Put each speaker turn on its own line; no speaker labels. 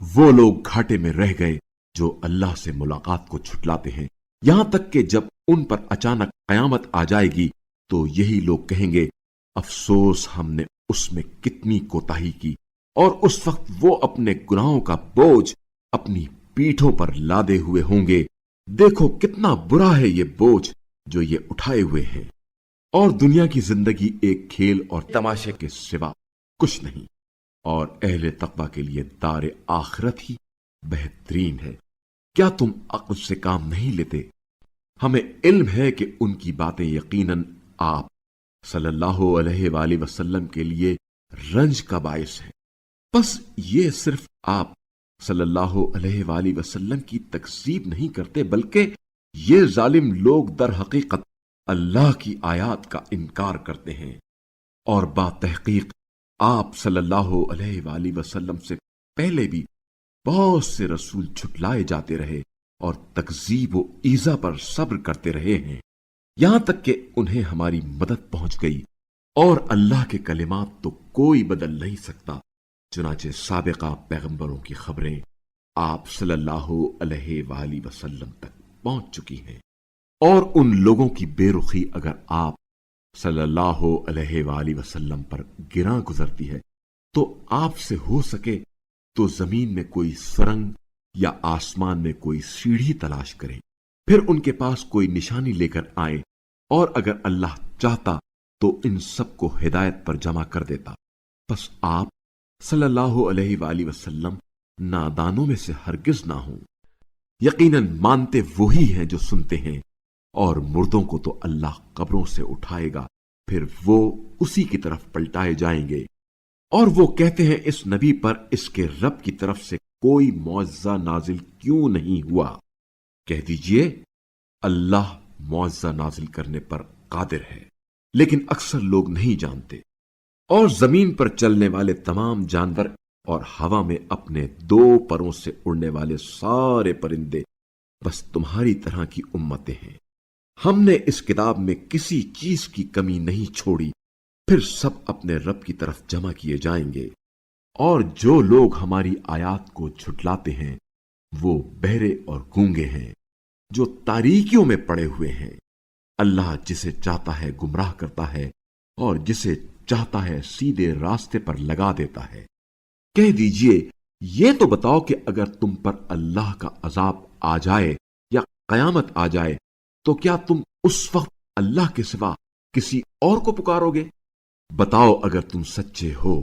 وہ لوگ گھاٹے میں رہ گئے جو اللہ سے ملاقات کو چھٹلاتے ہیں، یہاں تک کہ جب ان پر اچانک قیامت آ جائے گی تو یہی لوگ کہیں گے افسوس ہم نے اس میں کتنی کوتاہی کی، اور اس وقت وہ اپنے گناہوں کا بوجھ اپنی پیٹھوں پر لادے ہوئے ہوں گے۔ دیکھو کتنا برا ہے یہ بوجھ جو یہ اٹھائے ہوئے ہیں، اور دنیا کی زندگی ایک کھیل اور تماشے کے سوا کچھ نہیں، اور اہل تقوی کے لیے دار آخرت ہی بہترین ہے۔ کیا تم عقل سے کام نہیں لیتے؟ ہمیں علم ہے کہ ان کی باتیں یقیناً آپ صلی اللہ علیہ وآلہ وسلم کے لیے رنج کا باعث ہے، بس یہ صرف آپ صلی اللہ علیہ وآلہ وسلم کی تکذیب نہیں کرتے، بلکہ یہ ظالم لوگ در حقیقت اللہ کی آیات کا انکار کرتے ہیں، اور باتحقیق آپ صلی اللہ علیہ وآلہ وسلم سے پہلے بھی بہت سے رسول جھٹلائے جاتے رہے اور تکذیب و ایذا پر صبر کرتے رہے ہیں، یہاں تک کہ انہیں ہماری مدد پہنچ گئی، اور اللہ کے کلمات تو کوئی بدل نہیں سکتا۔ چنانچہ سابقہ پیغمبروں کی خبریں آپ صلی اللہ علیہ وآلہ وسلم تک پہنچ چکی ہیں، اور ان لوگوں کی بے رخی اگر آپ صلی اللہ علیہ وآلہ وسلم پر گراں گزرتی ہے تو آپ سے ہو سکے تو زمین میں کوئی سرنگ یا آسمان میں کوئی سیڑھی تلاش کریں، پھر ان کے پاس کوئی نشانی لے کر آئیں، اور اگر اللہ چاہتا تو ان سب کو ہدایت پر جمع کر دیتا۔ پس آپ صلی اللہ علیہ وآلہ وسلم نادانوں میں سے ہرگز نہ ہوں۔ یقیناً مانتے وہی ہیں جو سنتے ہیں، اور مردوں کو تو اللہ قبروں سے اٹھائے گا، پھر وہ اسی کی طرف پلٹائے جائیں گے، اور وہ کہتے ہیں اس نبی پر اس کے رب کی طرف سے کوئی معجزہ نازل کیوں نہیں ہوا؟ کہہ دیجئے اللہ معجزہ نازل کرنے پر قادر ہے، لیکن اکثر لوگ نہیں جانتے۔ اور زمین پر چلنے والے تمام جانور اور ہوا میں اپنے دو پروں سے اڑنے والے سارے پرندے بس تمہاری طرح کی امتیں ہیں۔ ہم نے اس کتاب میں کسی چیز کی کمی نہیں چھوڑی، پھر سب اپنے رب کی طرف جمع کیے جائیں گے، اور جو لوگ ہماری آیات کو جھٹلاتے ہیں وہ بہرے اور گونگے ہیں جو تاریکیوں میں پڑے ہوئے ہیں۔ اللہ جسے چاہتا ہے گمراہ کرتا ہے، اور جسے چاہتا ہے سیدھے راستے پر لگا دیتا ہے۔ کہہ دیجئے یہ تو بتاؤ کہ اگر تم پر اللہ کا عذاب آ جائے یا قیامت آ جائے تو کیا تم اس وقت اللہ کے سوا کسی اور کو پکارو گے؟ بتاؤ اگر تم سچے ہو۔